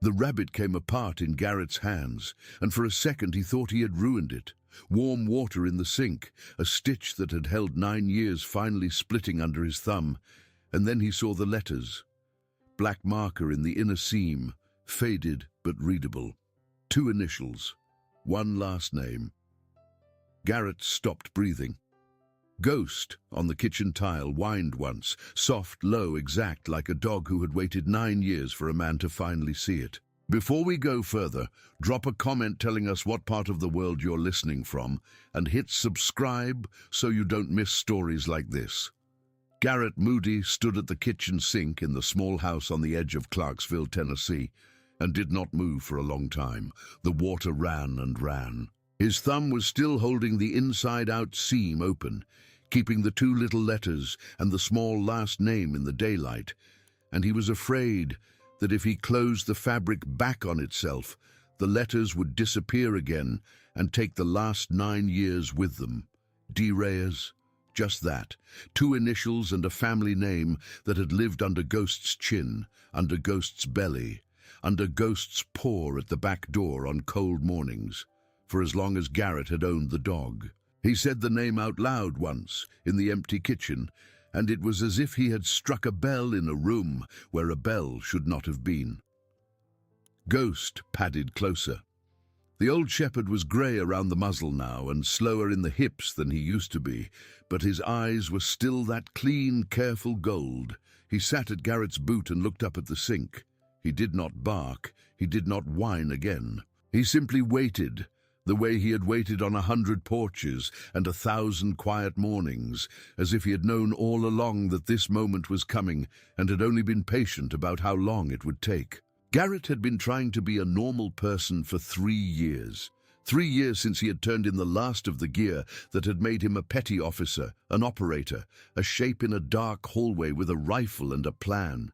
The rabbit came apart in Garrett's hands, and for a second he thought he had ruined it. Warm water in the sink, a stitch that had held 9 years finally splitting under his thumb, and then he saw the letters. Black marker in the inner seam, faded but readable. 2 initials, 1 last name. Garrett stopped breathing. Ghost on the kitchen tile whined once, soft, low, exact, like a dog who had waited 9 years for a man to finally see it. Before we go further, drop a comment telling us what part of the world you're listening from, and hit subscribe so you don't miss stories like this. Garrett Moody stood at the kitchen sink in the small house on the edge of Clarksville, Tennessee, and did not move for a long time. The water ran and ran. His thumb was still holding the inside-out seam open, keeping the 2 little letters and the small last name in the daylight, and he was afraid that if he closed the fabric back on itself, the letters would disappear again and take the last 9 years with them. D. Reyes, just that, 2 initials and a family name that had lived under Ghost's chin, under Ghost's belly, under Ghost's paw at the back door on cold mornings, for as long as Garrett had owned the dog. He said the name out loud once, in the empty kitchen, and it was as if he had struck a bell in a room where a bell should not have been. Ghost padded closer. The old shepherd was grey around the muzzle now and slower in the hips than he used to be, but his eyes were still that clean, careful gold. He sat at Garrett's boot and looked up at the sink. He did not bark. He did not whine again. He simply waited, the way he had waited on 100 porches and 1,000 quiet mornings, as if he had known all along that this moment was coming and had only been patient about how long it would take. Garrett had been trying to be a normal person for 3 years. 3 years since he had turned in the last of the gear that had made him a petty officer, an operator, a shape in a dark hallway with a rifle and a plan.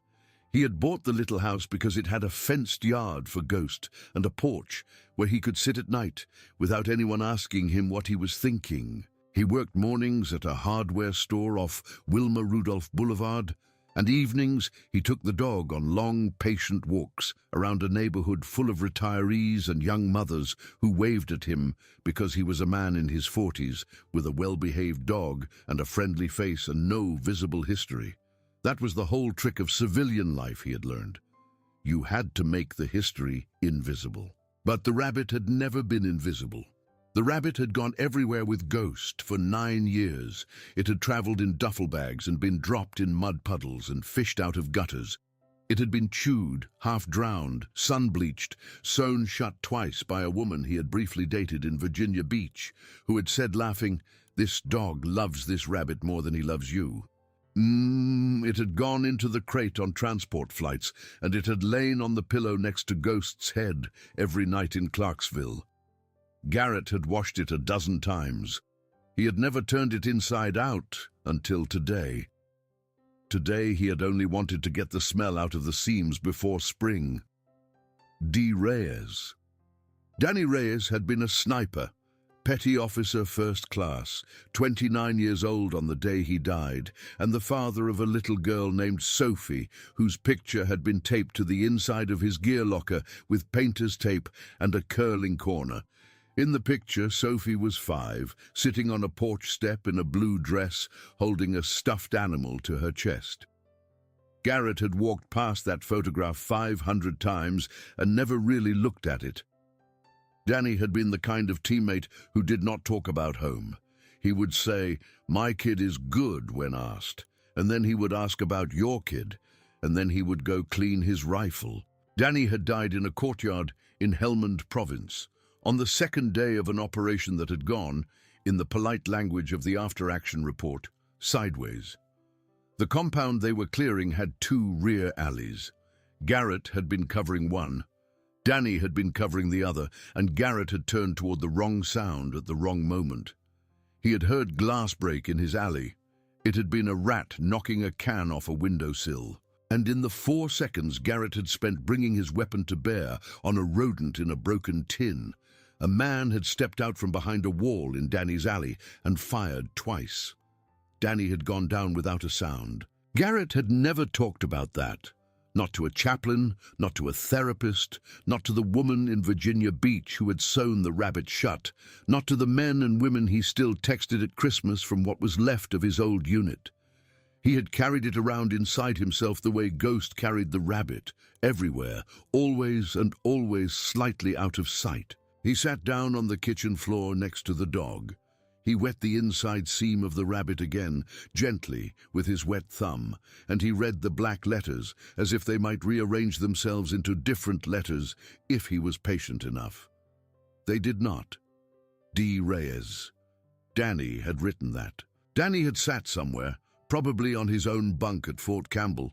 He had bought the little house because it had a fenced yard for Ghost and a porch where he could sit at night without anyone asking him what he was thinking. He worked mornings at a hardware store off Wilma Rudolph Boulevard, and evenings he took the dog on long, patient walks around a neighborhood full of retirees and young mothers who waved at him because he was a man in his 40s with a well-behaved dog and a friendly face and no visible history. That was the whole trick of civilian life, he had learned. You had to make the history invisible. But the rabbit had never been invisible. The rabbit had gone everywhere with Ghost for 9 years. It had traveled in duffel bags and been dropped in mud puddles and fished out of gutters. It had been chewed, half-drowned, sun-bleached, sewn shut twice by a woman he had briefly dated in Virginia Beach, who had said, laughing, "This dog loves this rabbit more than he loves you." It had gone into the crate on transport flights, and it had lain on the pillow next to Ghost's head every night in Clarksville. Garrett had washed it a dozen times. He had never turned it inside out until today. Today he had only wanted to get the smell out of the seams before spring. D. Reyes. Danny Reyes had been a sniper, petty officer first class, 29 years old on the day he died, and the father of a little girl named Sophie, whose picture had been taped to the inside of his gear locker with painter's tape and a curling corner. In the picture, Sophie was 5, sitting on a porch step in a blue dress, holding a stuffed animal to her chest. Garrett had walked past that photograph 500 times and never really looked at it. Danny had been the kind of teammate who did not talk about home. He would say, "My kid is good," when asked, and then he would ask about your kid, and then he would go clean his rifle. Danny had died in a courtyard in Helmand Province, on the second day of an operation that had gone, in the polite language of the after-action report, sideways. The compound they were clearing had 2 rear alleys. Garrett had been covering one. Danny had been covering the other, and Garrett had turned toward the wrong sound at the wrong moment. He had heard glass break in his alley. It had been a rat knocking a can off a windowsill. And in the 4 seconds Garrett had spent bringing his weapon to bear on a rodent in a broken tin, a man had stepped out from behind a wall in Danny's alley and fired twice. Danny had gone down without a sound. Garrett had never talked about that. Not to a chaplain, not to a therapist, not to the woman in Virginia Beach who had sewn the rabbit shut, not to the men and women he still texted at Christmas from what was left of his old unit. He had carried it around inside himself the way Ghost carried the rabbit, everywhere, always and always slightly out of sight. He sat down on the kitchen floor next to the dog. He wet the inside seam of the rabbit again, gently, with his wet thumb, and he read the black letters as if they might rearrange themselves into different letters if he was patient enough. They did not. D. Reyes. Danny had written that. Danny had sat somewhere, probably on his own bunk at Fort Campbell,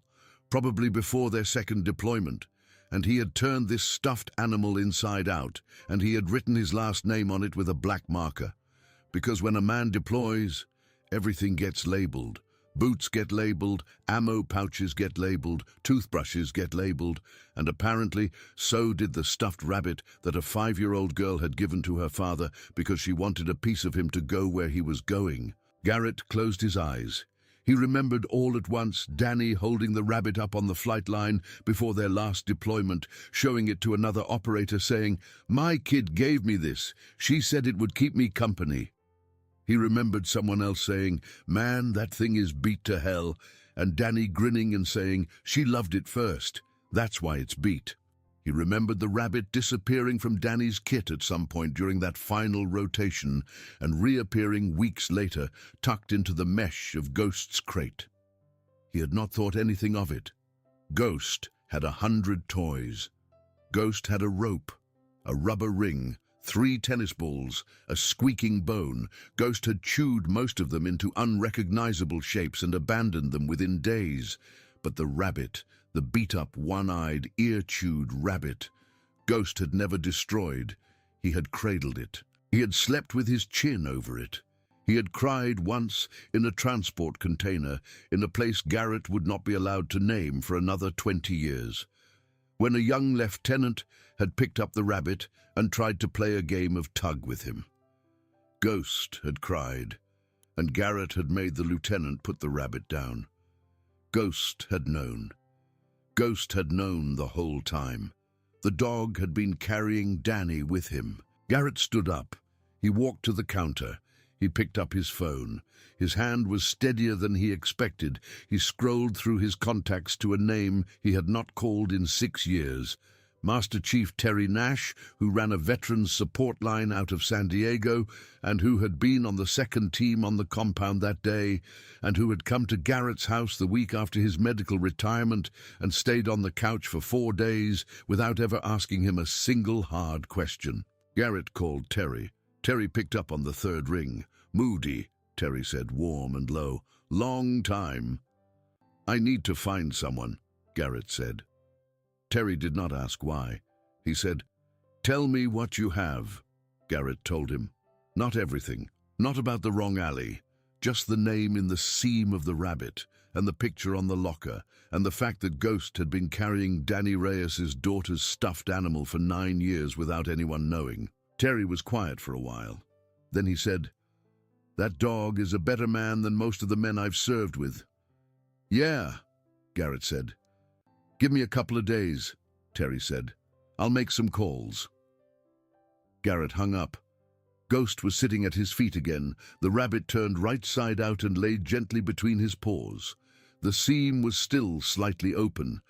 probably before their second deployment, and he had turned this stuffed animal inside out, and he had written his last name on it with a black marker. Because when a man deploys, everything gets labeled. Boots get labeled, ammo pouches get labeled, toothbrushes get labeled, and apparently so did the stuffed rabbit that a 5-year-old girl had given to her father because she wanted a piece of him to go where he was going. Garrett closed his eyes. He remembered all at once Danny holding the rabbit up on the flight line before their last deployment, showing it to another operator saying, "My kid gave me this. She said it would keep me company." He remembered someone else saying, "Man, that thing is beat to hell," and Danny grinning and saying, "She loved it first. That's why it's beat." He remembered the rabbit disappearing from Danny's kit at some point during that final rotation and reappearing weeks later, tucked into the mesh of Ghost's crate. He had not thought anything of it. Ghost had 100 toys. Ghost had a rope, a rubber ring, 3 tennis balls, a squeaking bone. Ghost had chewed most of them into unrecognizable shapes and abandoned them within days. But the rabbit, the beat-up, one-eyed, ear-chewed rabbit, Ghost had never destroyed. He had cradled it. He had slept with his chin over it. He had cried once in a transport container in a place Garrett would not be allowed to name for another 20 years. When a young lieutenant had picked up the rabbit and tried to play a game of tug with him. Ghost had cried, and Garrett had made the lieutenant put the rabbit down. Ghost had known. Ghost had known the whole time. The dog had been carrying Danny with him. Garrett stood up. He walked to the counter. He picked up his phone. His hand was steadier than he expected. He scrolled through his contacts to a name he had not called in 6 years. Master Chief Terry Nash, who ran a veterans support line out of San Diego, and who had been on the second team on the compound that day, and who had come to Garrett's house the week after his medical retirement and stayed on the couch for 4 days without ever asking him a single hard question. Garrett called Terry. Terry picked up on the 3rd ring. "Moody," Terry said, warm and low. "Long time." "I need to find someone," Garrett said. Terry did not ask why. He said, "Tell me what you have," Garrett told him. "Not everything, not about the wrong alley, just the name in the seam of the rabbit, and the picture on the locker, and the fact that Ghost had been carrying Danny Reyes's daughter's stuffed animal for 9 years without anyone knowing." Terry was quiet for a while. Then he said, "That dog is a better man than most of the men I've served with." "Yeah," Garrett said. "Give me a couple of days," Terry said. "I'll make some calls." Garrett hung up. Ghost was sitting at his feet again. The rabbit turned right side out and lay gently between his paws. The seam was still slightly open.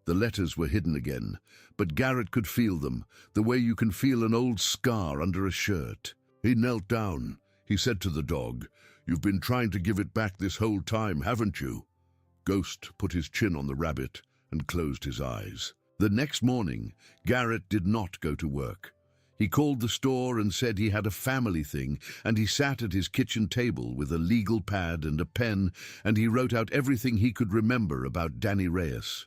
The letters were hidden again, but Garrett could feel them, the way you can feel an old scar under a shirt. He knelt down. He said to the dog, "You've been trying to give it back this whole time, haven't you?" Ghost put his chin on the rabbit and closed his eyes. The next morning, Garrett did not go to work. He called the store and said he had a family thing, and he sat at his kitchen table with a legal pad and a pen, and he wrote out everything he could remember about Danny Reyes.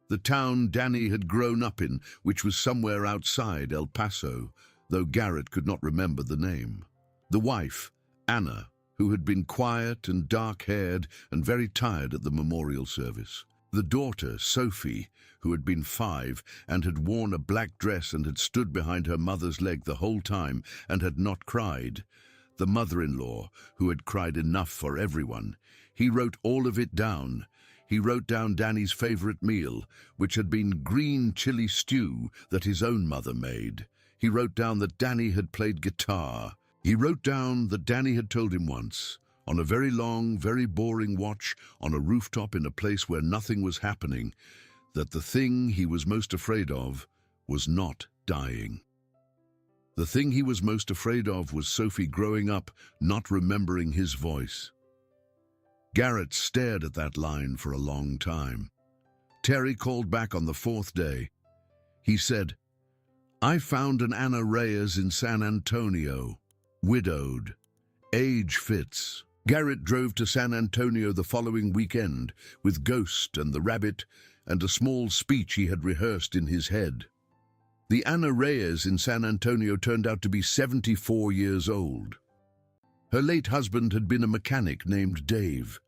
The town Danny had grown up in, which was somewhere outside El Paso, though Garrett could not remember the name. The wife, Anna, who had been quiet and dark-haired and very tired at the memorial service. The daughter, Sophie, who had been 5 and had worn a black dress and had stood behind her mother's leg the whole time and had not cried. The mother-in-law, who had cried enough for everyone. He wrote all of it down. He wrote down Danny's favorite meal, which had been green chili stew that his own mother made. He wrote down that Danny had played guitar. He wrote down that Danny had told him once, on a very long, very boring watch on a rooftop in a place where nothing was happening, that the thing he was most afraid of was not dying. The thing he was most afraid of was Sophie growing up, not remembering his voice. Garrett stared at that line for a long time. Terry called back on the fourth day. He said, "I found an Ana Reyes in San Antonio, widowed. Age fits." Garrett drove to San Antonio the following weekend with Ghost and the rabbit and a small speech he had rehearsed in his head. The Ana Reyes in San Antonio turned out to be 74 years old. Her late husband had been a mechanic named Dave.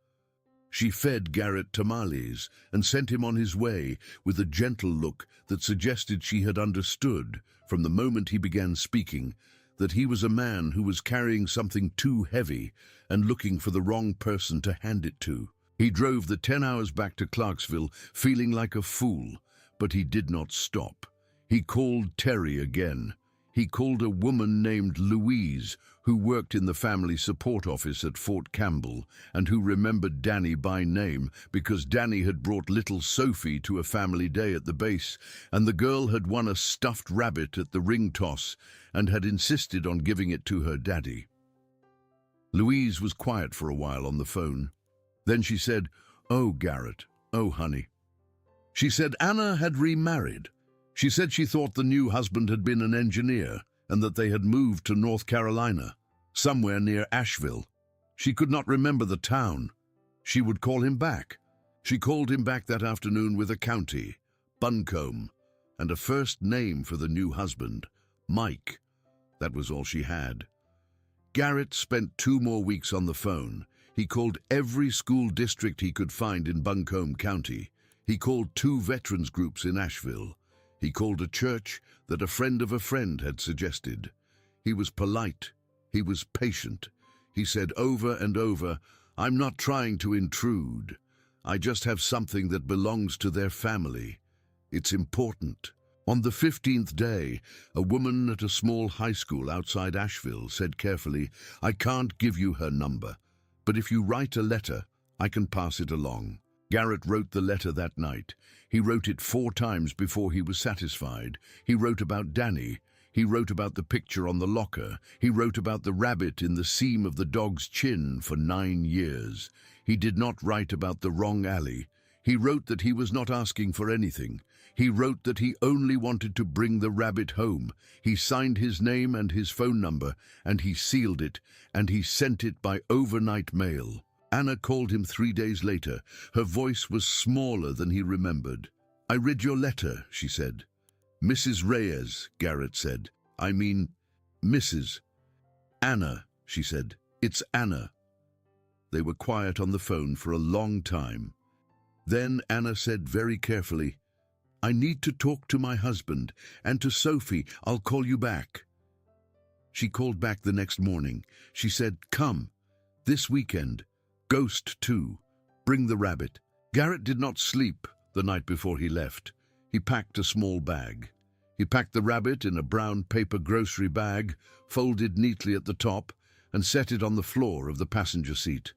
She fed Garrett tamales and sent him on his way with a gentle look that suggested she had understood, from the moment he began speaking, that he was a man who was carrying something too heavy and looking for the wrong person to hand it to. He drove the 10 hours back to Clarksville feeling like a fool, but he did not stop. He called Terry again. He called a woman named Louise, who worked in the family support office at Fort Campbell and who remembered Danny by name because Danny had brought little Sophie to a family day at the base, and the girl had won a stuffed rabbit at the ring toss and had insisted on giving it to her daddy. Louise was quiet for a while on the phone. Then she said, "Oh, Garrett, oh, honey." She said Anna had remarried. She said she thought the new husband had been an engineer and that they had moved to North Carolina, somewhere near Asheville. She could not remember the town. She would call him back. She called him back that afternoon with a county, Buncombe, and a first name for the new husband, Mike. That was all she had. Garrett spent 2 more weeks on the phone. He called every school district he could find in Buncombe County. He called 2 veterans groups in Asheville. He called a church that a friend of a friend had suggested. He was polite. He was patient. He said over and over, "I'm not trying to intrude. I just have something that belongs to their family. It's important." On the 15th day, a woman at a small high school outside Asheville said carefully, "I can't give you her number, but if you write a letter, I can pass it along." Garrett wrote the letter that night. He wrote it 4 times before he was satisfied. He wrote about Danny. He wrote about the picture on the locker. He wrote about the rabbit in the seam of the dog's chin for 9 years. He did not write about the wrong alley. He wrote that he was not asking for anything. He wrote that he only wanted to bring the rabbit home. He signed his name and his phone number, and he sealed it, and he sent it by overnight mail. Anna called him 3 days later. Her voice was smaller than he remembered. "I read your letter," she said. "Mrs. Reyes," Garrett said. "I mean, Mrs. "Anna," she said. "It's Anna." They were quiet on the phone for a long time. Then Anna said very carefully, "I need to talk to my husband and to Sophie. I'll call you back." She called back the next morning. She said, "Come, this weekend. Ghost too. Bring the rabbit." Garrett did not sleep the night before he left. He packed a small bag. He packed the rabbit in a brown paper grocery bag, folded neatly at the top, and set it on the floor of the passenger seat.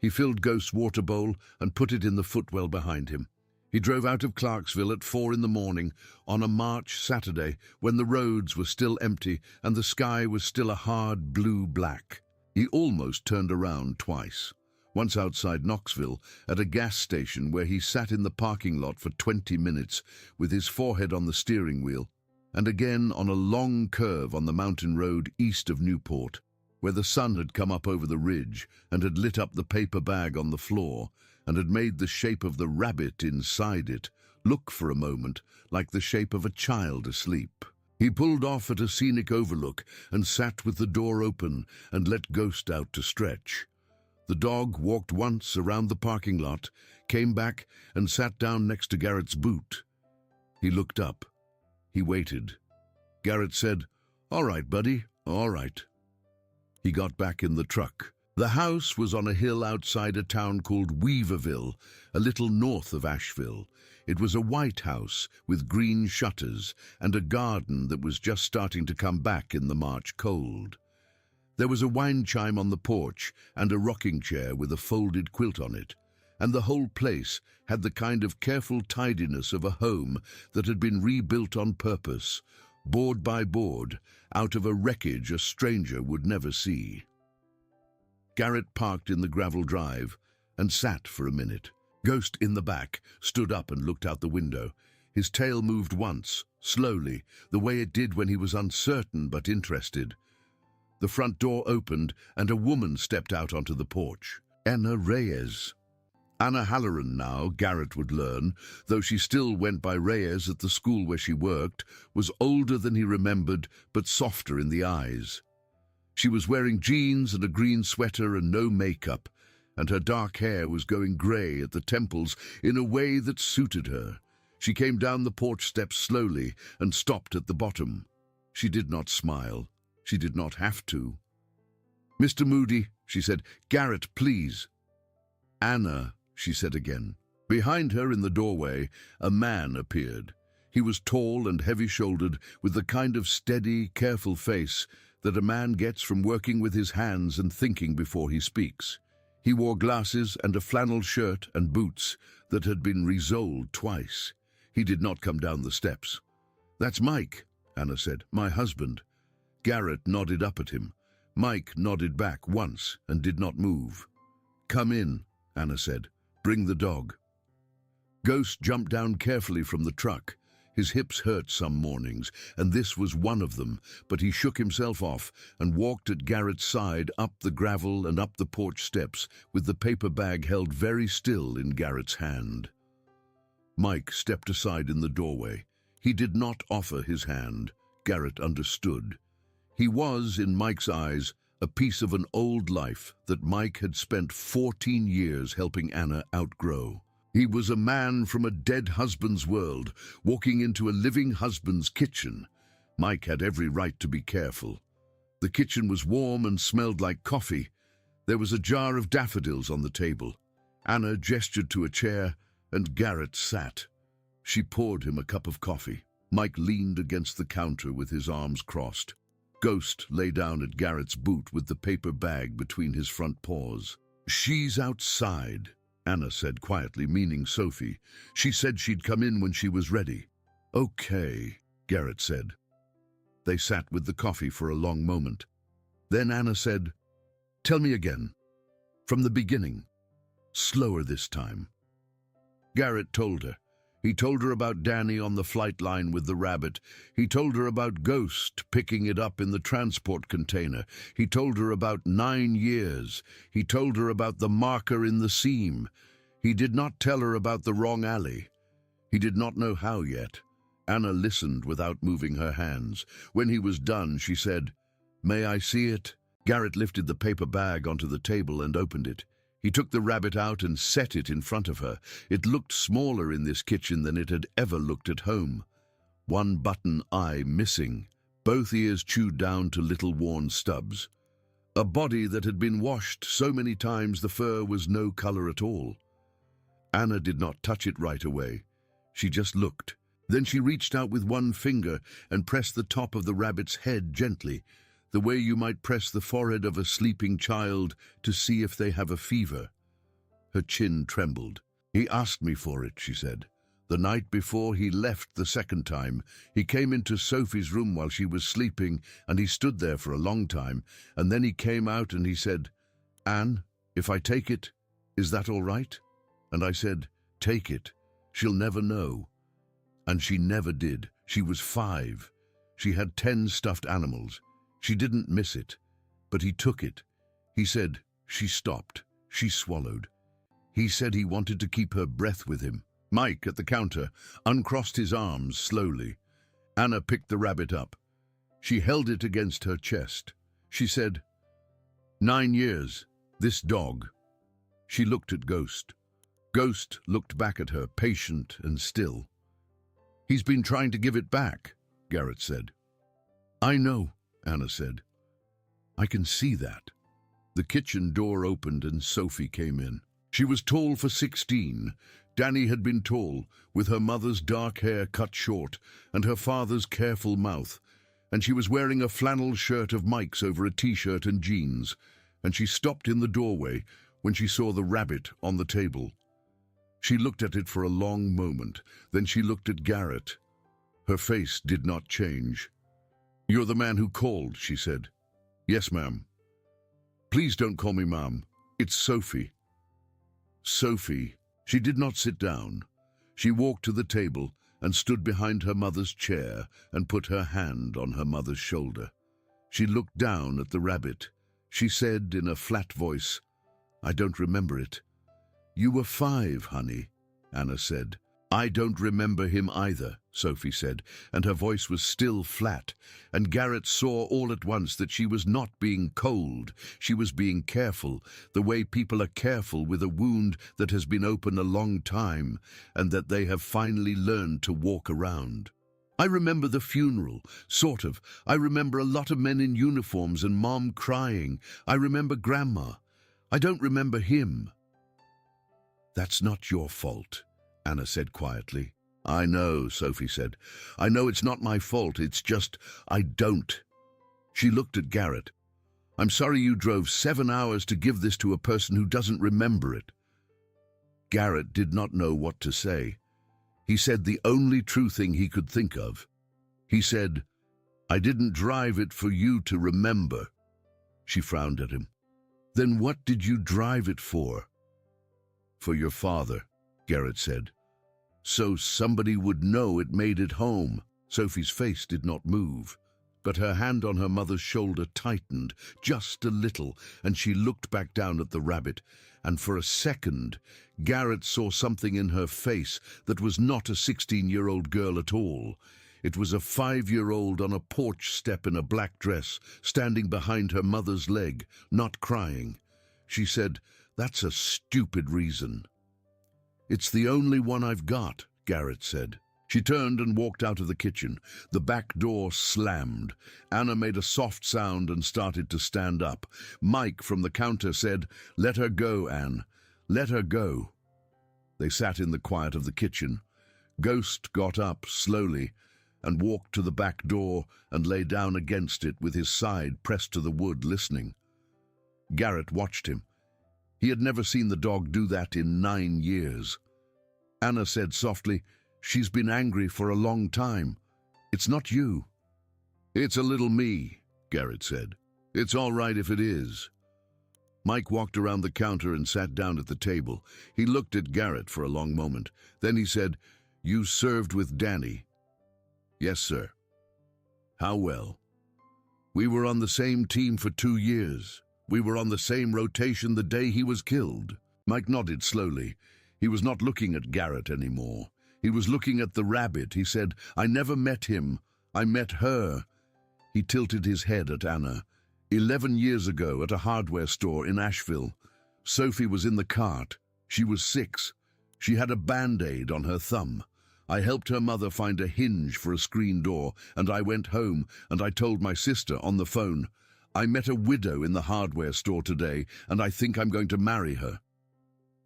He filled Ghost's water bowl and put it in the footwell behind him. He drove out of Clarksville at 4 in the morning on a March Saturday when the roads were still empty and the sky was still a hard blue-black. He almost turned around twice. Once outside Knoxville, at a gas station where he sat in the parking lot for 20 minutes with his forehead on the steering wheel, and again on a long curve on the mountain road east of Newport, where the sun had come up over the ridge and had lit up the paper bag on the floor and had made the shape of the rabbit inside it look for a moment like the shape of a child asleep. He pulled off at a scenic overlook and sat with the door open and let Ghost out to stretch. The dog walked once around the parking lot, came back and sat down next to Garrett's boot. He looked up. He waited. Garrett said, "All right, buddy, all right." He got back in the truck. The house was on a hill outside a town called Weaverville, a little north of Asheville. It was a white house with green shutters and a garden that was just starting to come back in the March cold. There was a wine chime on the porch and a rocking chair with a folded quilt on it, and the whole place had the kind of careful tidiness of a home that had been rebuilt on purpose, board by board, out of a wreckage a stranger would never see. Garrett parked in the gravel drive and sat for a minute. Ghost, in the back, stood up and looked out the window. His tail moved once, slowly, the way it did when he was uncertain but interested. The front door opened and a woman stepped out onto the porch. Anna Reyes. Anna Halloran now, Garrett would learn, though she still went by Reyes at the school where she worked, was older than he remembered but softer in the eyes. She was wearing jeans and a green sweater and no makeup, and her dark hair was going grey at the temples in a way that suited her. She came down the porch steps slowly and stopped at the bottom. She did not smile. She did not have to. "Mr. Moody," she said, "Garrett, please." "Anna," she said again. Behind her in the doorway, a man appeared. He was tall and heavy-shouldered, with the kind of steady, careful face that a man gets from working with his hands and thinking before he speaks. He wore glasses and a flannel shirt and boots that had been resoled twice. He did not come down the steps. "That's Mike," Anna said, "my husband." Garrett nodded up at him. Mike nodded back once and did not move. "Come in," Anna said. "Bring the dog." Ghost jumped down carefully from the truck. His hips hurt some mornings, and this was one of them, but he shook himself off and walked at Garrett's side up the gravel and up the porch steps with the paper bag held very still in Garrett's hand. Mike stepped aside in the doorway. He did not offer his hand. Garrett understood. He was, in Mike's eyes, a piece of an old life that Mike had spent 14 years helping Anna outgrow. He was a man from a dead husband's world, walking into a living husband's kitchen. Mike had every right to be careful. The kitchen was warm and smelled like coffee. There was a jar of daffodils on the table. Anna gestured to a chair, and Garrett sat. She poured him a cup of coffee. Mike leaned against the counter with his arms crossed. Ghost lay down at Garrett's boot with the paper bag between his front paws. "She's outside," Anna said quietly, meaning Sophie. "She said she'd come in when she was ready." "Okay," Garrett said. They sat with the coffee for a long moment. Then Anna said, "Tell me again, from the beginning, slower this time." Garrett told her. He told her about Danny on the flight line with the rabbit. He told her about Ghost picking it up in the transport container. He told her about 9 years. He told her about the marker in the seam. He did not tell her about the wrong alley. He did not know how yet. Anna listened without moving her hands. When he was done, she said, "May I see it?" Garrett lifted the paper bag onto the table and opened it. He took the rabbit out and set it in front of her. It looked smaller in this kitchen than it had ever looked at home. One button eye missing, both ears chewed down to little worn stubs. A body that had been washed so many times the fur was no color at all. Anna did not touch it right away. She just looked. Then she reached out with one finger and pressed the top of the rabbit's head gently, the way you might press the forehead of a sleeping child to see if they have a fever. Her chin trembled. "He asked me for it," she said. "The night before he left the second time, he came into Sophie's room while she was sleeping, and he stood there for a long time, and then he came out and he said, 'Anne, if I take it, is that all right?' And I said, 'Take it. She'll never know.' And she never did. She was 5. She had 10 stuffed animals. She didn't miss it, but he took it. He said she stopped. She swallowed. He said he wanted to keep her breath with him." Mike, at the counter, uncrossed his arms slowly. Anna picked the rabbit up. She held it against her chest. She said, 9 years, this dog." She looked at Ghost. Ghost looked back at her, patient and still. "He's been trying to give it back," Garrett said. "I know," Anna said. "I can see that." The kitchen door opened and Sophie came in. She was tall for 16. Danny had been tall, with her mother's dark hair cut short and her father's careful mouth, and she was wearing a flannel shirt of Mike's over a t-shirt and jeans, and she stopped in the doorway when she saw the rabbit on the table. She looked at it for a long moment, then she looked at Garrett. Her face did not change. "You're the man who called," she said. "Yes, ma'am." "Please don't call me ma'am. It's Sophie." Sophie. She did not sit down. She walked to the table and stood behind her mother's chair and put her hand on her mother's shoulder. She looked down at the rabbit. She said in a flat voice, "I don't remember it." "You were 5, honey," Anna said. "I don't remember him either," Sophie said, and her voice was still flat, and Garrett saw all at once that she was not being cold, she was being careful, the way people are careful with a wound that has been open a long time, and that they have finally learned to walk around. "I remember the funeral, sort of. I remember a lot of men in uniforms and Mom crying. I remember Grandma. I don't remember him." "That's not your fault," Anna said quietly. "I know," Sophie said. "I know it's not my fault, it's just I don't." She looked at Garrett. "I'm sorry you drove 7 hours to give this to a person who doesn't remember it." Garrett did not know what to say. He said the only true thing he could think of. He said, "I didn't drive it for you to remember." She frowned at him. "Then what did you drive it for?" "For your father," Garrett said. "So somebody would know it made it home." Sophie's face did not move, but her hand on her mother's shoulder tightened just a little, and she looked back down at the rabbit, and for a second, Garrett saw something in her face that was not a 16-year-old girl at all. It was a 5-year-old on a porch step in a black dress, standing behind her mother's leg, not crying. She said, "That's a stupid reason." "It's the only one I've got," Garrett said. She turned and walked out of the kitchen. The back door slammed. Anna made a soft sound and started to stand up. Mike from the counter said, "Let her go, Anne. Let her go." They sat in the quiet of the kitchen. Ghost got up slowly and walked to the back door and lay down against it with his side pressed to the wood, listening. Garrett watched him. He had never seen the dog do that in 9 years. Anna said softly, "She's been angry for a long time. It's not you." "It's a little me," Garrett said. "It's all right if it is." Mike walked around the counter and sat down at the table. He looked at Garrett for a long moment. Then he said, "You served with Danny?" "Yes, sir." "How well?" "We were on the same team for 2 years. We were on the same rotation the day he was killed." Mike nodded slowly. He was not looking at Garrett anymore. He was looking at the rabbit. He said, "I never met him. I met her." He tilted his head at Anna. 11 years ago at a hardware store in Asheville. Sophie was in the cart. She was 6. She had a Band-Aid on her thumb. I helped her mother find a hinge for a screen door, and I went home, and I told my sister on the phone, "I met a widow in the hardware store today, and I think I'm going to marry her."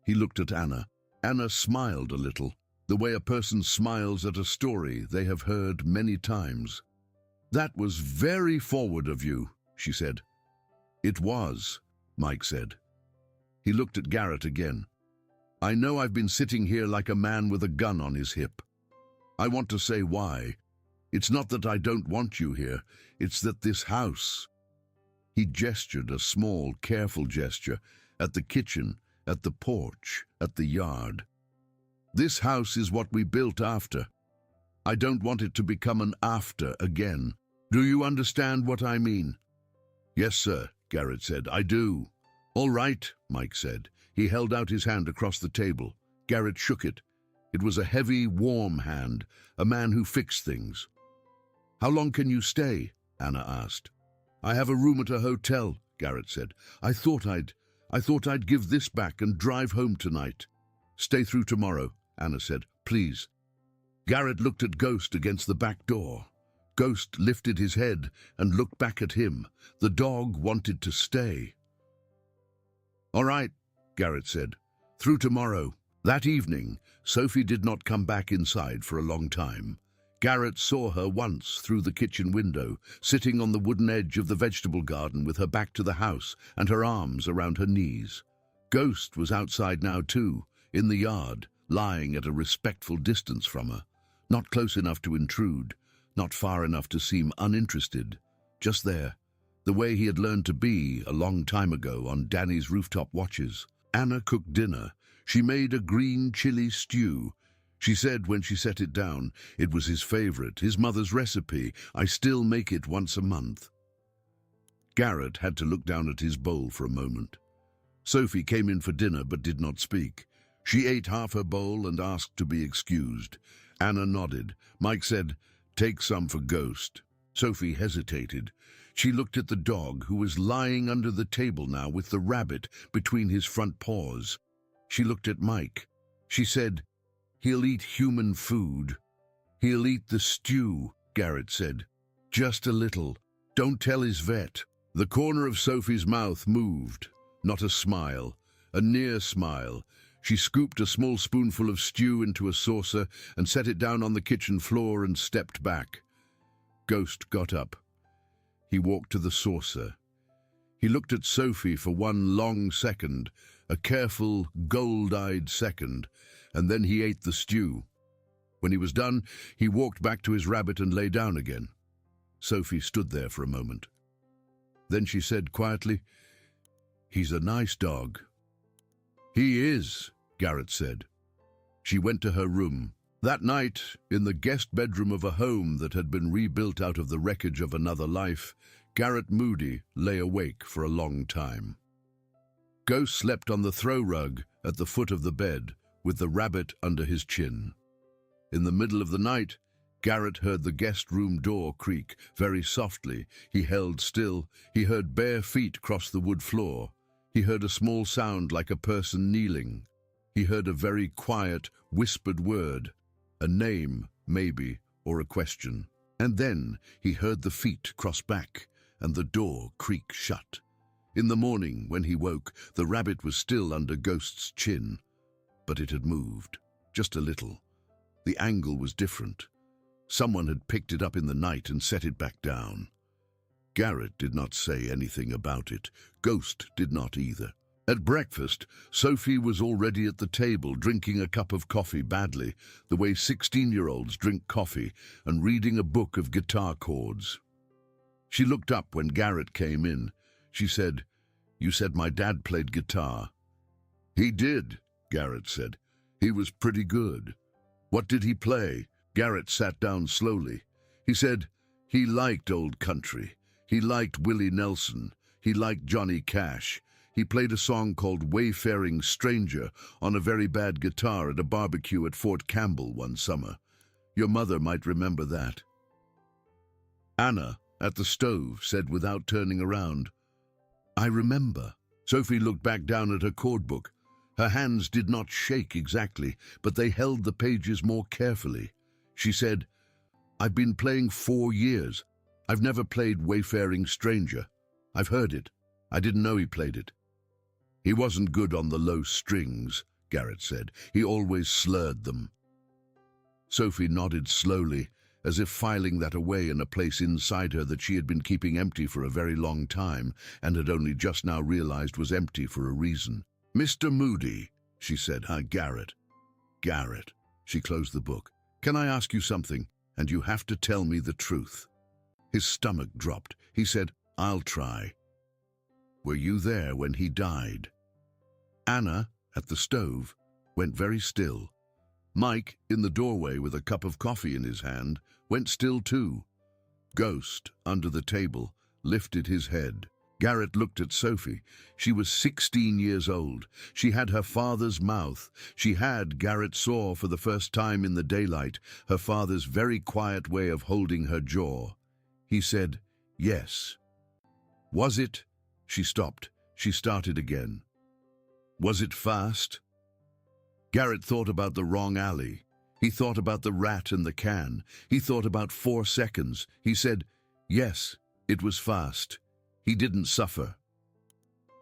He looked at Anna. Anna smiled a little, the way a person smiles at a story they have heard many times. "That was very forward of you," she said. "It was," Mike said. He looked at Garrett again. "I know I've been sitting here like a man with a gun on his hip. I want to say why. It's not that I don't want you here, it's that this house—" He gestured a small, careful gesture at the kitchen, at the porch, at the yard. "This house is what we built after. I don't want it to become an after again. Do you understand what I mean?" "Yes, sir," Garrett said. "I do." "All right," Mike said. He held out his hand across the table. Garrett shook it. It was a heavy, warm hand, a man who fixed things. "How long can you stay?" Anna asked. "I have a room at a hotel," Garrett said. I thought I'd give this back and drive home tonight." "Stay through tomorrow," Anna said. "Please." Garrett looked at Ghost against the back door. Ghost lifted his head and looked back at him. The dog wanted to stay. "All right," Garrett said. "Through tomorrow." That evening, Sophie did not come back inside for a long time. Garrett saw her once through the kitchen window, sitting on the wooden edge of the vegetable garden with her back to the house and her arms around her knees. Ghost was outside now too, in the yard, lying at a respectful distance from her. Not close enough to intrude, not far enough to seem uninterested. Just there, the way he had learned to be a long time ago on Danny's rooftop watches. Anna cooked dinner. She made a green chili stew. She said when she set it down, it was his favorite, his mother's recipe. "I still make it once a month." Garrett had to look down at his bowl for a moment. Sophie came in for dinner but did not speak. She ate half her bowl and asked to be excused. Anna nodded. Mike said, "Take some for Ghost." Sophie hesitated. She looked at the dog, who was lying under the table now with the rabbit between his front paws. She looked at Mike. She said, "He'll eat human food." "He'll eat the stew," Garrett said. "Just a little. Don't tell his vet." The corner of Sophie's mouth moved. Not a smile, a near smile. She scooped a small spoonful of stew into a saucer and set it down on the kitchen floor and stepped back. Ghost got up. He walked to the saucer. He looked at Sophie for one long second, a careful, gold-eyed second, and then he ate the stew. When he was done, he walked back to his rabbit and lay down again. Sophie stood there for a moment. Then she said quietly, "He's a nice dog." "He is," Garrett said. She went to her room. That night, in the guest bedroom of a home that had been rebuilt out of the wreckage of another life, Garrett Moody lay awake for a long time. Ghost slept on the throw rug at the foot of the bed, with the rabbit under his chin. In the middle of the night, Garrett heard the guest room door creak very softly. He held still. He heard bare feet cross the wood floor. He heard a small sound like a person kneeling. He heard a very quiet, whispered word, a name, maybe, or a question. And then he heard the feet cross back and the door creak shut. In the morning, when he woke, the rabbit was still under Ghost's chin, but it had moved, just a little. The angle was different. Someone had picked it up in the night and set it back down. Garrett did not say anything about it. Ghost did not either. At breakfast, Sophie was already at the table drinking a cup of coffee badly, the way 16-year-olds drink coffee, and reading a book of guitar chords. She looked up when Garrett came in. She said, "You said my dad played guitar." "He did," Garrett said. "He was pretty good." "What did he play?" Garrett sat down slowly. He said, "He liked old country. He liked Willie Nelson. He liked Johnny Cash. He played a song called Wayfaring Stranger on a very bad guitar at a barbecue at Fort Campbell one summer. Your mother might remember that." Anna, at the stove, said without turning around, "I remember." Sophie looked back down at her chord book. Her hands did not shake exactly, but they held the pages more carefully. She said, "I've been playing 4 years. I've never played Wayfaring Stranger. I've heard it. I didn't know he played it." "He wasn't good on the low strings," Garrett said. "He always slurred them." Sophie nodded slowly, as if filing that away in a place inside her that she had been keeping empty for a very long time and had only just now realized was empty for a reason. "Mr. Moody," she said. Garrett." "Garrett." She closed the book. "Can I ask you something? And you have to tell me the truth." His stomach dropped. He said, "I'll try." "Were you there when he died?" Anna, at the stove, went very still. Mike, in the doorway with a cup of coffee in his hand, went still too. Ghost, under the table, lifted his head. Garrett looked at Sophie. She was 16 years old. She had her father's mouth. She had, Garrett saw for the first time in the daylight, her father's very quiet way of holding her jaw. He said, "Yes." "Was it?" She stopped. She started again. "Was it fast?" Garrett thought about the wrong alley. He thought about the rat and the can. He thought about 4 seconds. He said, "Yes, it was fast. He didn't suffer."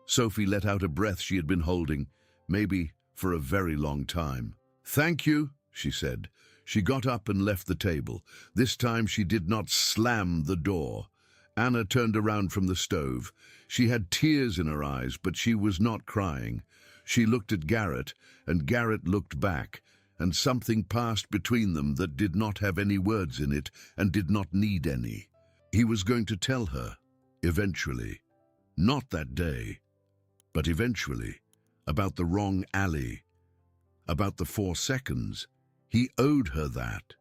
Sophie let out a breath she had been holding, maybe for a very long time. "Thank you," she said. She got up and left the table. This time she did not slam the door. Anna turned around from the stove. She had tears in her eyes, but she was not crying. She looked at Garrett, and Garrett looked back, and something passed between them that did not have any words in it and did not need any. He was going to tell her, eventually. Not that day, but eventually, about the wrong alley, about the 4 seconds. He owed her that,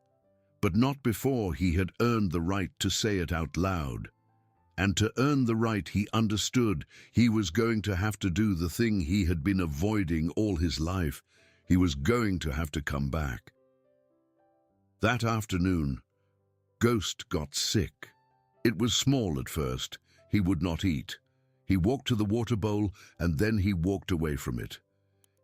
but not before he had earned the right to say it out loud. And to earn the right, he understood he was going to have to do the thing he had been avoiding all his life. He was going to have to come back. That afternoon, Ghost got sick. It was small at first. He would not eat. He walked to the water bowl, and then he walked away from it.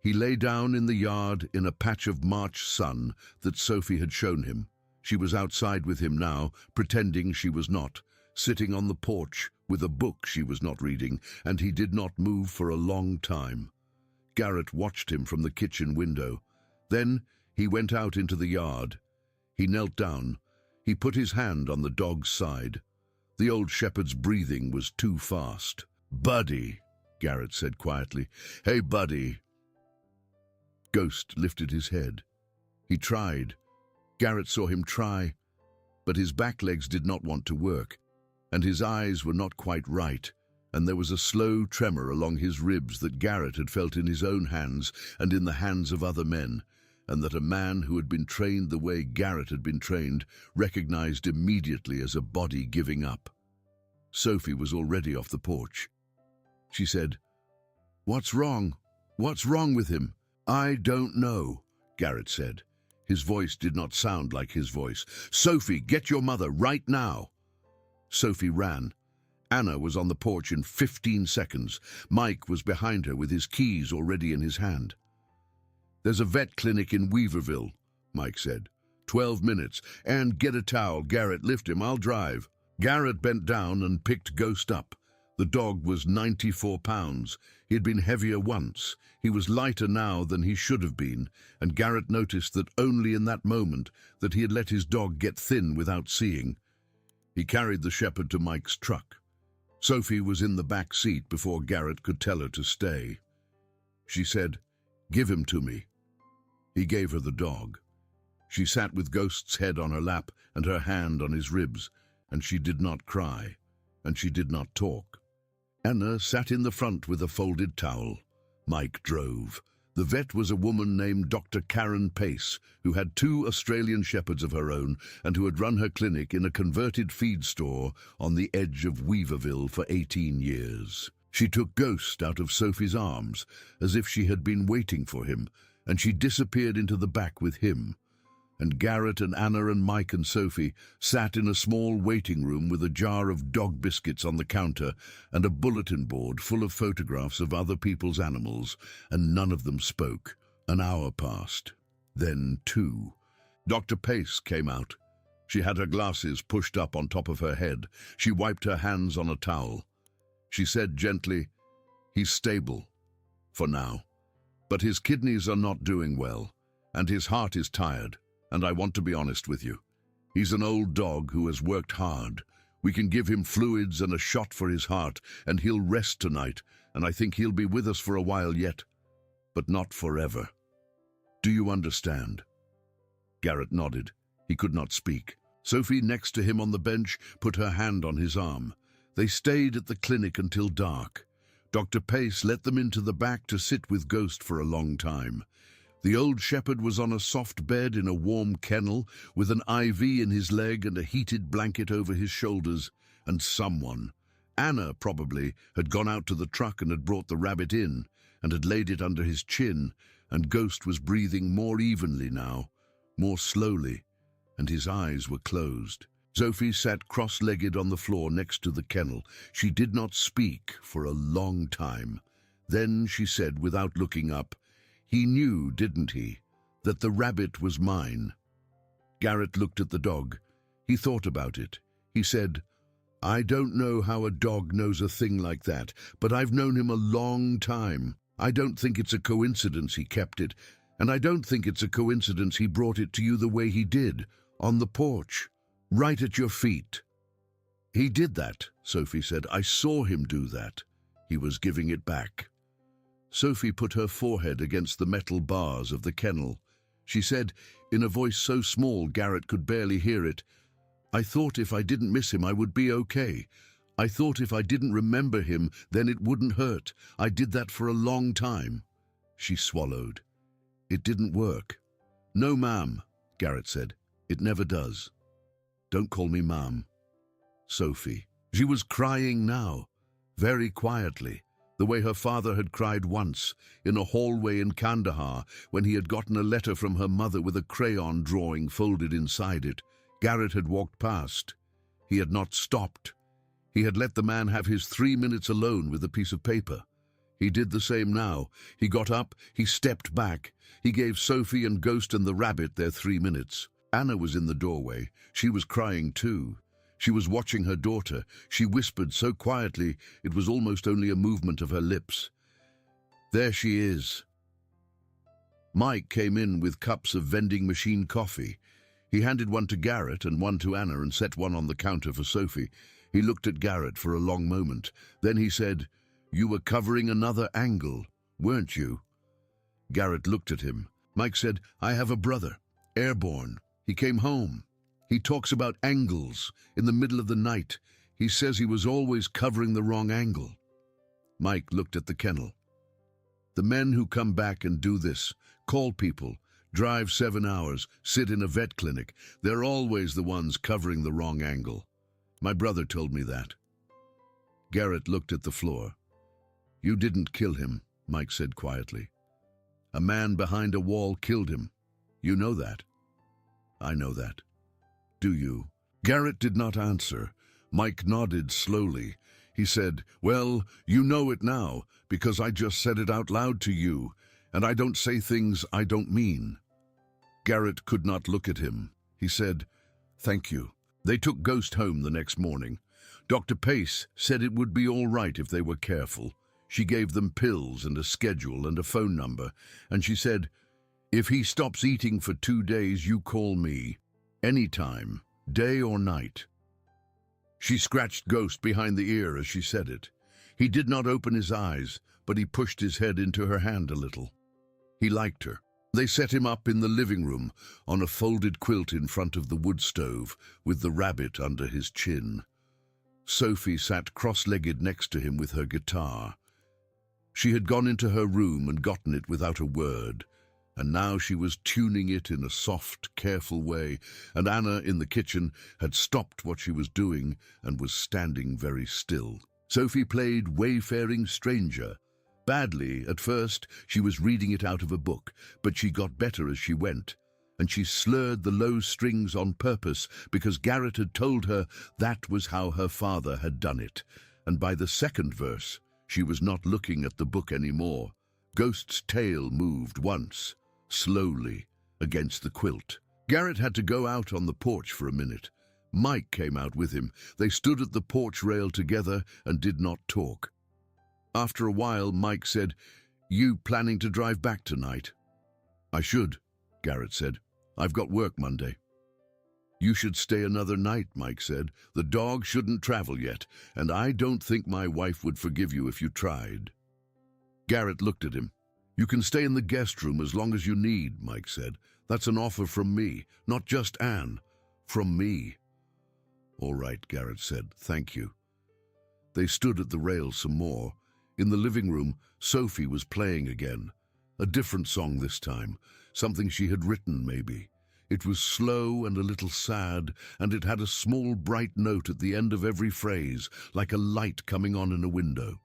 He lay down in the yard in a patch of March sun that Sophie had shown him. She was outside with him now, pretending she was not, sitting on the porch with a book she was not reading, and he did not move for a long time. Garrett watched him from the kitchen window. Then he went out into the yard. He knelt down. He put his hand on the dog's side. The old shepherd's breathing was too fast. "Buddy," Garrett said quietly. "Hey, Buddy." Ghost lifted his head. He tried. Garrett saw him try, but his back legs did not want to work, and his eyes were not quite right, and there was a slow tremor along his ribs that Garrett had felt in his own hands and in the hands of other men, and that a man who had been trained the way Garrett had been trained recognized immediately as a body giving up. Sophie was already off the porch. She said, "What's wrong? What's wrong with him?" "I don't know," Garrett said. His voice did not sound like his voice. "Sophie, get your mother right now." Sophie ran. Anna was on the porch in 15 seconds. Mike was behind her with his keys already in his hand. "There's a vet clinic in Weaverville," Mike said. 12 minutes. "And get a towel. Garrett, lift him. I'll drive." Garrett bent down and picked Ghost up. The dog was 94 pounds. He had been heavier once. He was lighter now than he should have been, and Garrett noticed that only in that moment that he had let his dog get thin without seeing. He carried the shepherd to Mike's truck. Sophie was in the back seat before Garrett could tell her to stay. She said, "Give him to me." He gave her the dog. She sat with Ghost's head on her lap and her hand on his ribs, and she did not cry, and she did not talk. Anna sat in the front with a folded towel. Mike drove. The vet was a woman named Dr. Karen Pace, who had 2 Australian shepherds of her own and who had run her clinic in a converted feed store on the edge of Weaverville for 18 years. She took Ghost out of Sophie's arms as if she had been waiting for him, and she disappeared into the back with him. And Garrett and Anna and Mike and Sophie sat in a small waiting room with a jar of dog biscuits on the counter and a bulletin board full of photographs of other people's animals, and none of them spoke. An hour passed. Then 2. Dr. Pace came out. She had her glasses pushed up on top of her head. She wiped her hands on a towel. She said gently, "He's stable, for now. But his kidneys are not doing well, and his heart is tired. And I want to be honest with you. He's an old dog who has worked hard. We can give him fluids and a shot for his heart, and he'll rest tonight, and I think he'll be with us for a while yet, but not forever. Do you understand?" Garrett nodded. He could not speak. Sophie, next to him on the bench, put her hand on his arm. They stayed at the clinic until dark. Dr. Pace let them into the back to sit with Ghost for a long time. The old shepherd was on a soft bed in a warm kennel with an IV in his leg and a heated blanket over his shoulders, and someone, Anna probably, had gone out to the truck and had brought the rabbit in and had laid it under his chin, and Ghost was breathing more evenly now, more slowly, and his eyes were closed. Sophie sat cross-legged on the floor next to the kennel. She did not speak for a long time. Then she said, without looking up, "He knew, didn't he, that the rabbit was mine?" Garrett looked at the dog. He thought about it. He said, I don't know how a dog knows a thing like that, but I've known him a long time. I don't think it's a coincidence he kept it, and I don't think it's a coincidence he brought it to you the way he did, on the porch, right at your feet." "He did that," Sophie said. "I saw him do that. He was giving it back." Sophie put her forehead against the metal bars of the kennel. She said, in a voice so small Garrett could barely hear it, "I thought if I didn't miss him I would be okay. I thought if I didn't remember him, then it wouldn't hurt. I did that for a long time." She swallowed. "It didn't work." "No, ma'am," Garrett said. "It never does. Don't call me ma'am." Sophie. She was crying now, very quietly, the way her father had cried once, in a hallway in Kandahar, when he had gotten a letter from her mother with a crayon drawing folded inside it. Garrett had walked past. He had not stopped. He had let the man have his 3 minutes alone with a piece of paper. He did the same now. He got up, he stepped back. He gave Sophie and Ghost and the rabbit their 3 minutes. Anna was in the doorway. She was crying too. She was watching her daughter. She whispered so quietly it was almost only a movement of her lips. "There she is." Mike came in with cups of vending machine coffee. He handed one to Garrett and one to Anna and set one on the counter for Sophie. He looked at Garrett for a long moment. Then he said, "You were covering another angle, weren't you?" Garrett looked at him. Mike said, "I have a brother, airborne. He came home. He talks about angles in the middle of the night. He says he was always covering the wrong angle." Mike looked at the kennel. "The men who come back and do this, call people, drive 7 hours, sit in a vet clinic, they're always the ones covering the wrong angle. My brother told me that." Garrett looked at the floor. "You didn't kill him," Mike said quietly. "A man behind a wall killed him. You know that." "I know that." "Do you?" Garrett did not answer. Mike nodded slowly. He said, "Well, you know it now, because I just said it out loud to you, and I don't say things I don't mean." Garrett could not look at him. He said, "Thank you." They took Ghost home the next morning. Dr. Pace said it would be all right if they were careful. She gave them pills and a schedule and a phone number, and she said, "If he stops eating for 2 days, you call me. Anytime, day or night." She scratched Ghost behind the ear as she said it. He did not open his eyes, but he pushed his head into her hand a little. He liked her. They set him up in the living room on a folded quilt in front of the wood stove with the rabbit under his chin. Sophie sat cross-legged next to him with her guitar. She had gone into her room and gotten it without a word, and now she was tuning it in a soft, careful way, and Anna in the kitchen had stopped what she was doing and was standing very still. Sophie played Wayfaring Stranger. Badly at first. She was reading it out of a book, but she got better as she went, and she slurred the low strings on purpose because Garrett had told her that was how her father had done it, and by the second verse, she was not looking at the book anymore. Ghost's tail moved once, slowly, against the quilt. Garrett had to go out on the porch for a minute. Mike came out with him. They stood at the porch rail together and did not talk. After a while, Mike said, "You planning to drive back tonight?" "I should," Garrett said. "I've got work Monday." "You should stay another night," Mike said. "The dog shouldn't travel yet, and I don't think my wife would forgive you if you tried." Garrett looked at him. "You can stay in the guest room as long as you need," Mike said. "That's an offer from me, not just Anne. From me." "All right," Garrett said. "Thank you." They stood at the rail some more. In the living room, Sophie was playing again. A different song this time, something she had written maybe. It was slow and a little sad, and it had a small bright note at the end of every phrase, like a light coming on in a window.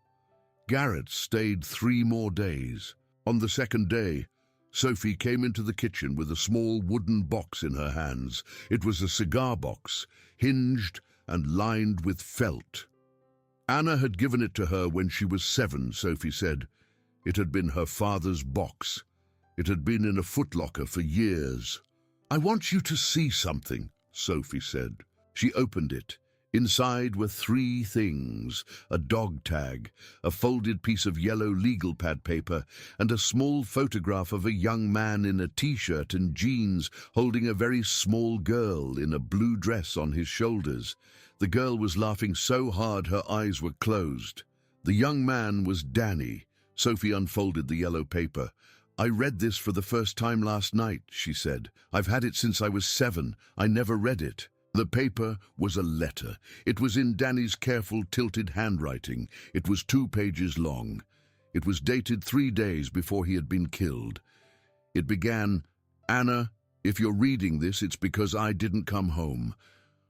Garrett stayed 3 more days. On the second day, Sophie came into the kitchen with a small wooden box in her hands. It was a cigar box, hinged and lined with felt. Anna had given it to her when she was 7, Sophie said. It had been her father's box. It had been in a footlocker for years. "I want you to see something," Sophie said. She opened it. Inside were three things: a dog tag, a folded piece of yellow legal pad paper, and a small photograph of a young man in a t-shirt and jeans holding a very small girl in a blue dress on his shoulders. The girl was laughing so hard her eyes were closed. The young man was Danny. Sophie unfolded the yellow paper. "I read this for the first time last night," she said. "I've had it since I was 7. I never read it." The paper was a letter. It was in Danny's careful, tilted handwriting. It was 2 pages long. It was dated 3 days before he had been killed. It began, "Anna, if you're reading this, it's because I didn't come home.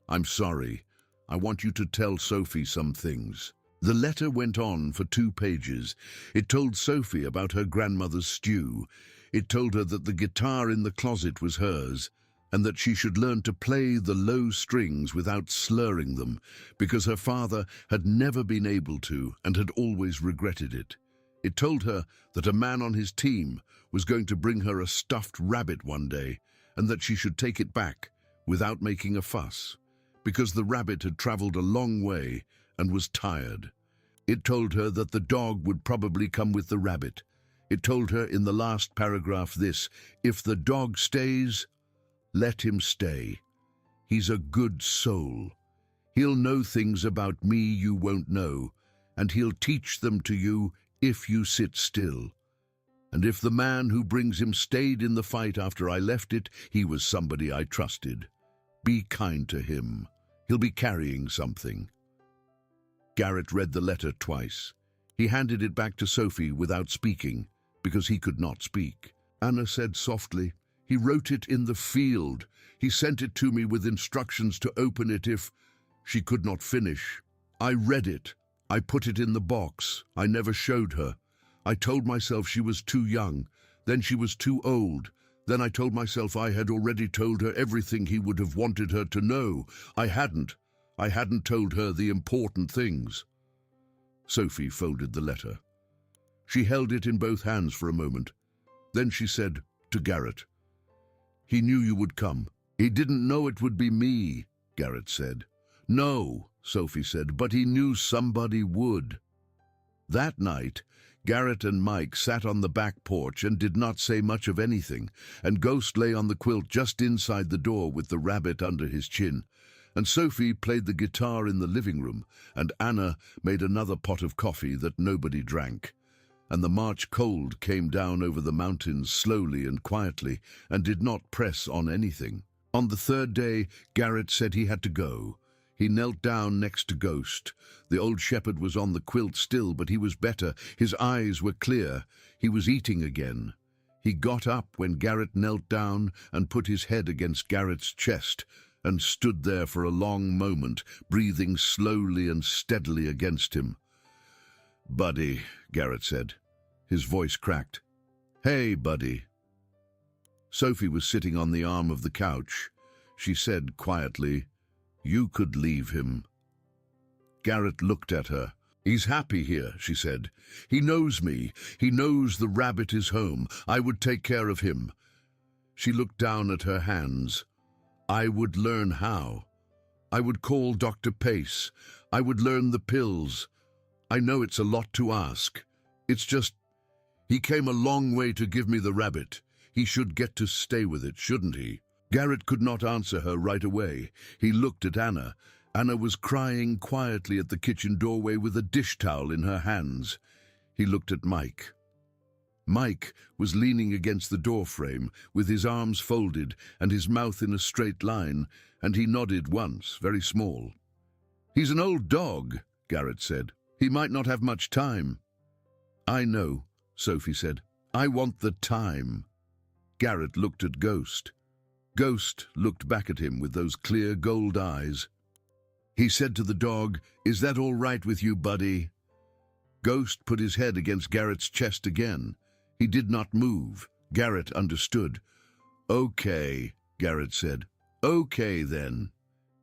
I'm sorry. I want you to tell Sophie some things." The letter went on for 2 pages. It told Sophie about her grandmother's stew. It told her that the guitar in the closet was hers, and that she should learn to play the low strings without slurring them, because her father had never been able to and had always regretted it. It told her that a man on his team was going to bring her a stuffed rabbit one day, and that she should take it back without making a fuss, because the rabbit had traveled a long way and was tired. It told her that the dog would probably come with the rabbit. It told her in the last paragraph this: "If the dog stays, let him stay. He's a good soul. He'll know things about me you won't know, and he'll teach them to you if you sit still. And if the man who brings him stayed in the fight after I left it, he was somebody I trusted. Be kind to him. He'll be carrying something." Garrett read the letter twice. He handed it back to Sophie without speaking, because he could not speak. Anna said softly, "He wrote it in the field. He sent it to me with instructions to open it if..." She could not finish. "I read it. I put it in the box. I never showed her. I told myself she was too young. Then she was too old. Then I told myself I had already told her everything he would have wanted her to know. I hadn't. I hadn't told her the important things." Sophie folded the letter. She held it in both hands for a moment. Then she said to Garrett, "He knew you would come." "He didn't know it would be me," Garrett said. "No," Sophie said, "but he knew somebody would." That night, Garrett and Mike sat on the back porch and did not say much of anything, and Ghost lay on the quilt just inside the door with the rabbit under his chin, and Sophie played the guitar in the living room, and Anna made another pot of coffee that nobody drank. And the March cold came down over the mountains slowly and quietly and did not press on anything. On the 3rd day, Garrett said he had to go. He knelt down next to Ghost. The old shepherd was on the quilt still, but he was better. His eyes were clear. He was eating again. He got up when Garrett knelt down and put his head against Garrett's chest and stood there for a long moment, breathing slowly and steadily against him. "Buddy," Garrett said. His voice cracked. "Hey, buddy." Sophie was sitting on the arm of the couch. She said quietly, "You could leave him." Garrett looked at her. "He's happy here," she said. "He knows me. He knows the rabbit is home. I would take care of him." She looked down at her hands. "I would learn how. I would call Dr. Pace. I would learn the pills. I know it's a lot to ask. It's just, he came a long way to give me the rabbit. He should get to stay with it, shouldn't he?" Garrett could not answer her right away. He looked at Anna. Anna was crying quietly at the kitchen doorway with a dish towel in her hands. He looked at Mike. Mike was leaning against the doorframe with his arms folded and his mouth in a straight line, and he nodded once, very small. "He's an old dog," Garrett said. "He might not have much time." "I know," Sophie said. "I want the time." Garrett looked at Ghost. Ghost looked back at him with those clear gold eyes. He said to the dog, "Is that all right with you, buddy?" Ghost put his head against Garrett's chest again. He did not move. Garrett understood. "Okay," Garrett said. "Okay, then."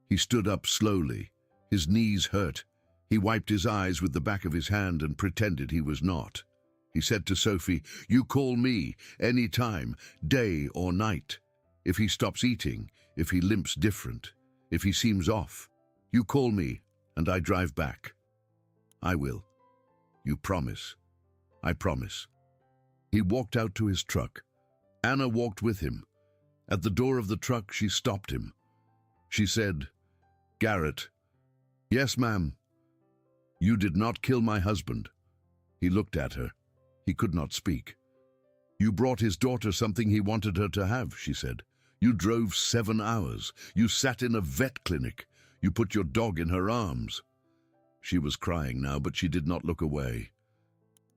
He stood up slowly. His knees hurt. He wiped his eyes with the back of his hand and pretended he was not. He said to Sophie, "You call me, any time, day or night. If he stops eating, if he limps different, if he seems off." You call me, and I drive back. I will. You promise. I promise. He walked out to his truck. Anna walked with him. At the door of the truck, she stopped him. She said, "Garrett." "Yes, ma'am." "You did not kill my husband." He looked at her. He could not speak. "You brought his daughter something he wanted her to have," she said. "You drove 7 hours. You sat in a vet clinic. You put your dog in her arms." She was crying now, but she did not look away.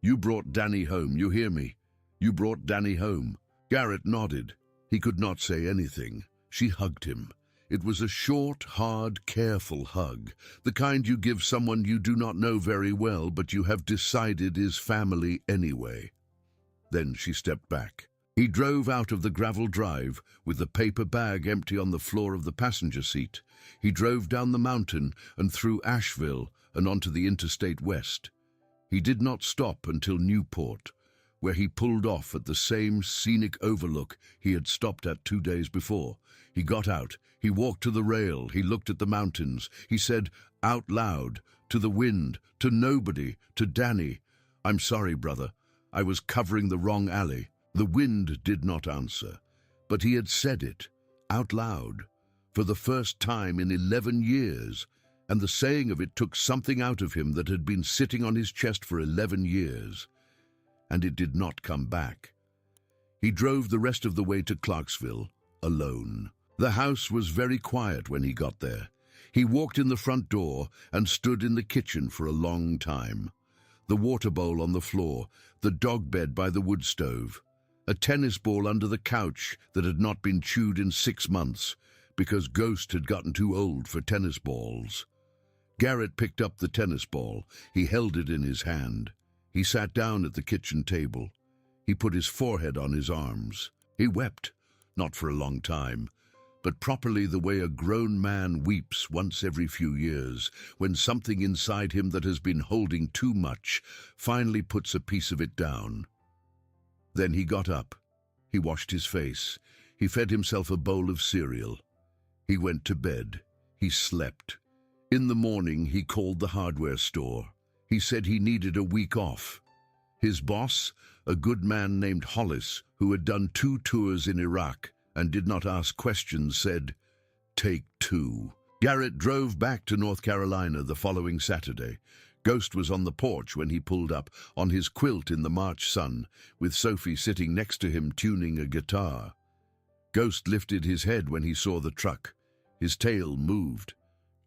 "You brought Danny home, you hear me? You brought Danny home." Garrett nodded. He could not say anything. She hugged him. It was a short, hard, careful hug, the kind you give someone you do not know very well, but you have decided is family anyway. Then she stepped back. He drove out of the gravel drive with the paper bag empty on the floor of the passenger seat. He drove down the mountain and through Asheville and onto the Interstate West. He did not stop until Newport, where he pulled off at the same scenic overlook he had stopped at 2 days before. He got out. He walked to the rail. He looked at the mountains. He said out loud, to the wind, to nobody, to Danny, "I'm sorry, brother. I was covering the wrong alley." The wind did not answer, but he had said it, out loud, for the first time in 11 years, and the saying of it took something out of him that had been sitting on his chest for 11 years, and it did not come back. He drove the rest of the way to Clarksville, alone. The house was very quiet when he got there. He walked in the front door and stood in the kitchen for a long time. The water bowl on the floor, the dog bed by the wood stove, a tennis ball under the couch that had not been chewed in 6 months because Ghost had gotten too old for tennis balls. Garrett picked up the tennis ball. He held it in his hand. He sat down at the kitchen table. He put his forehead on his arms. He wept, not for a long time, but properly the way a grown man weeps once every few years, when something inside him that has been holding too much finally puts a piece of it down. Then he got up. He washed his face. He fed himself a bowl of cereal. He went to bed. He slept. In the morning, he called the hardware store. He said he needed a week off. His boss, a good man named Hollis, who had done 2 tours in Iraq and did not ask questions, said, "Take 2." Garrett drove back to North Carolina the following Saturday. Ghost was on the porch when he pulled up, on his quilt in the March sun, with Sophie sitting next to him tuning a guitar. Ghost lifted his head when he saw the truck. His tail moved.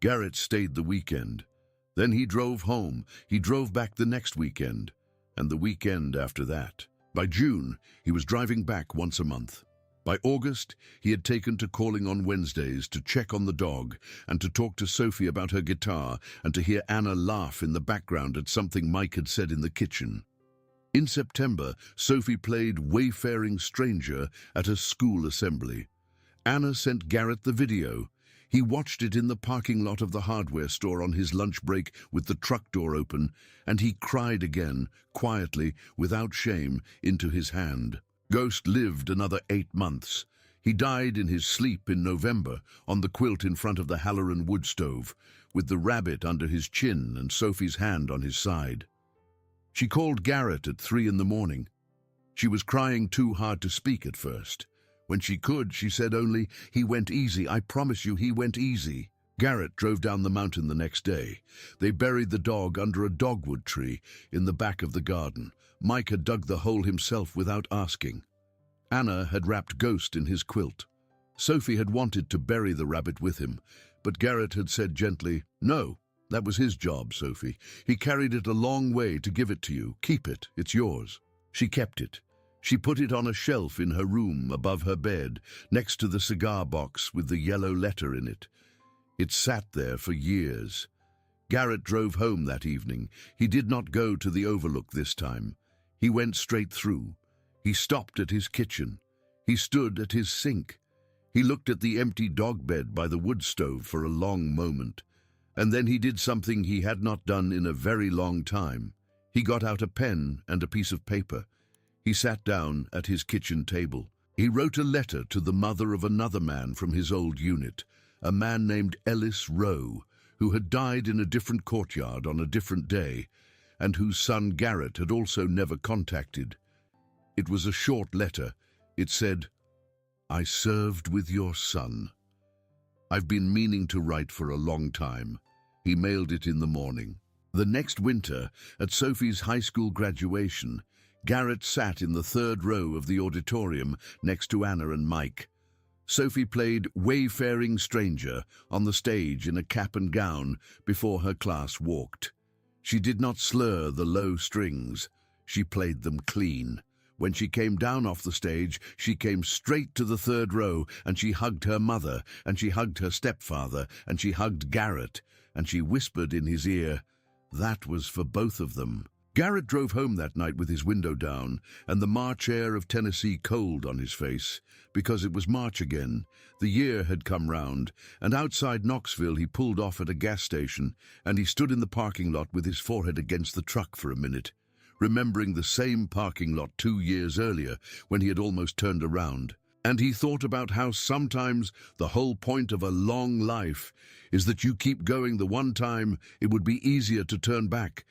Garrett stayed the weekend. Then he drove home. He drove back the next weekend, and the weekend after that. By June, he was driving back once a month. By August, he had taken to calling on Wednesdays to check on the dog and to talk to Sophie about her guitar and to hear Anna laugh in the background at something Mike had said in the kitchen. In September, Sophie played Wayfaring Stranger at a school assembly. Anna sent Garrett the video. He watched it in the parking lot of the hardware store on his lunch break with the truck door open, and he cried again, quietly, without shame, into his hand. Ghost lived another 8 months. He died in his sleep in November on the quilt in front of the Halloran wood stove, with the rabbit under his chin and Sophie's hand on his side. She called Garrett at 3 in the morning. She was crying too hard to speak at first. When she could, she said only, "He went easy, I promise you he went easy." Garrett drove down the mountain the next day. They buried the dog under a dogwood tree in the back of the garden. Mike had dug the hole himself without asking. Anna had wrapped Ghost in his quilt. Sophie had wanted to bury the rabbit with him, but Garrett had said gently, "No, that was his job, Sophie. He carried it a long way to give it to you. Keep it, it's yours." She kept it. She put it on a shelf in her room above her bed, next to the cigar box with the yellow letter in it. It sat there for years. Garrett drove home that evening. He did not go to the overlook this time. He went straight through. He stopped at his kitchen. He stood at his sink. He looked at the empty dog bed by the wood stove for a long moment. And then he did something he had not done in a very long time. He got out a pen and a piece of paper. He sat down at his kitchen table. He wrote a letter to the mother of another man from his old unit, a man named Ellis Rowe, who had died in a different courtyard on a different day, and whose son Garrett had also never contacted. It was a short letter. It said, "I served with your son. I've been meaning to write for a long time." He mailed it in the morning. The next winter, at Sophie's high school graduation, Garrett sat in the third row of the auditorium next to Anna and Mike. Sophie played Wayfaring Stranger on the stage in a cap and gown before her class walked. She did not slur the low strings. She played them clean. When she came down off the stage, she came straight to the third row, and she hugged her mother, and she hugged her stepfather, and she hugged Garrett, and she whispered in his ear, "That was for both of them." Garrett drove home that night with his window down and the March air of Tennessee cold on his face, because it was March again. The year had come round, and outside Knoxville he pulled off at a gas station, and he stood in the parking lot with his forehead against the truck for a minute, remembering the same parking lot 2 years earlier when he had almost turned around. And he thought about how sometimes the whole point of a long life is that you keep going the one time it would be easier to turn back,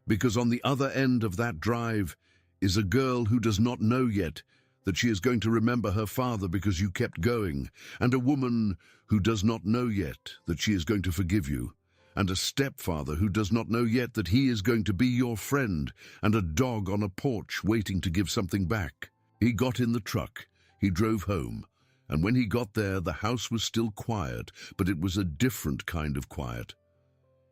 because on the other end of that drive is a girl who does not know yet that she is going to remember her father because you kept going, and a woman who does not know yet that she is going to forgive you, and a stepfather who does not know yet that he is going to be your friend, and a dog on a porch waiting to give something back. He got in the truck, he drove home, and when he got there the house was still quiet, but it was a different kind of quiet.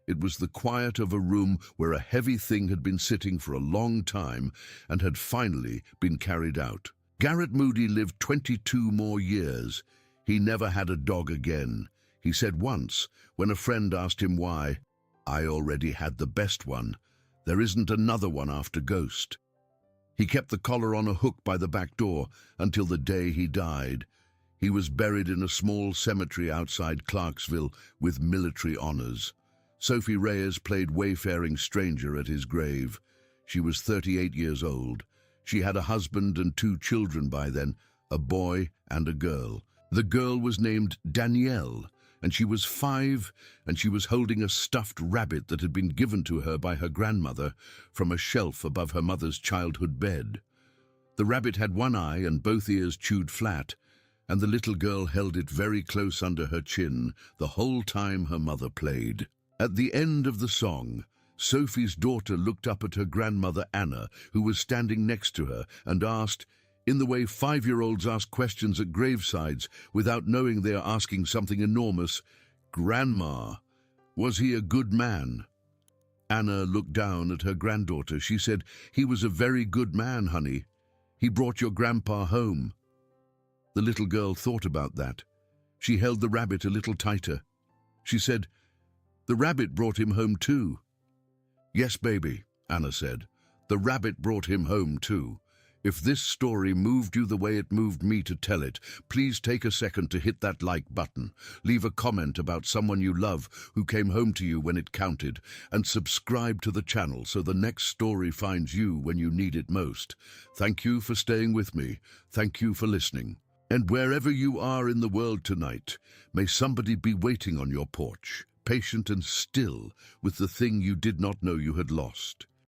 It was the quiet of a room where a heavy thing had been sitting for a long time and had finally been carried out. Garrett Moody lived 22 more years. He never had a dog again. He said once, when a friend asked him why, "I already had the best one. There isn't another one after Ghost." He kept the collar on a hook by the back door until the day he died. He was buried in a small cemetery outside Clarksville with military honors. Sophie Reyes played Wayfaring Stranger at his grave. She was 38 years old. She had a husband and 2 children by then, a boy and a girl. The girl was named Danielle, and she was 5, and she was holding a stuffed rabbit that had been given to her by her grandmother from a shelf above her mother's childhood bed. The rabbit had one eye and both ears chewed flat, and the little girl held it very close under her chin the whole time her mother played. At the end of the song, Sophie's daughter looked up at her grandmother Anna, who was standing next to her, and asked, in the way 5-year-olds ask questions at gravesides without knowing they are asking something enormous, "Grandma, was he a good man?" Anna looked down at her granddaughter. She said, "He was a very good man, honey. He brought your grandpa home." The little girl thought about that. She held the rabbit a little tighter. She said, "The rabbit brought him home too." "Yes, baby," Anna said. "The rabbit brought him home too. If this story moved you the way it moved me to tell it, please take a second to hit that like button. Leave a comment about someone you love who came home to you when it counted, and subscribe to the channel so the next story finds you when you need it most. Thank you for staying with me. Thank you for listening. And wherever you are in the world tonight, may somebody be waiting on your porch, patient and still with the thing you did not know you had lost.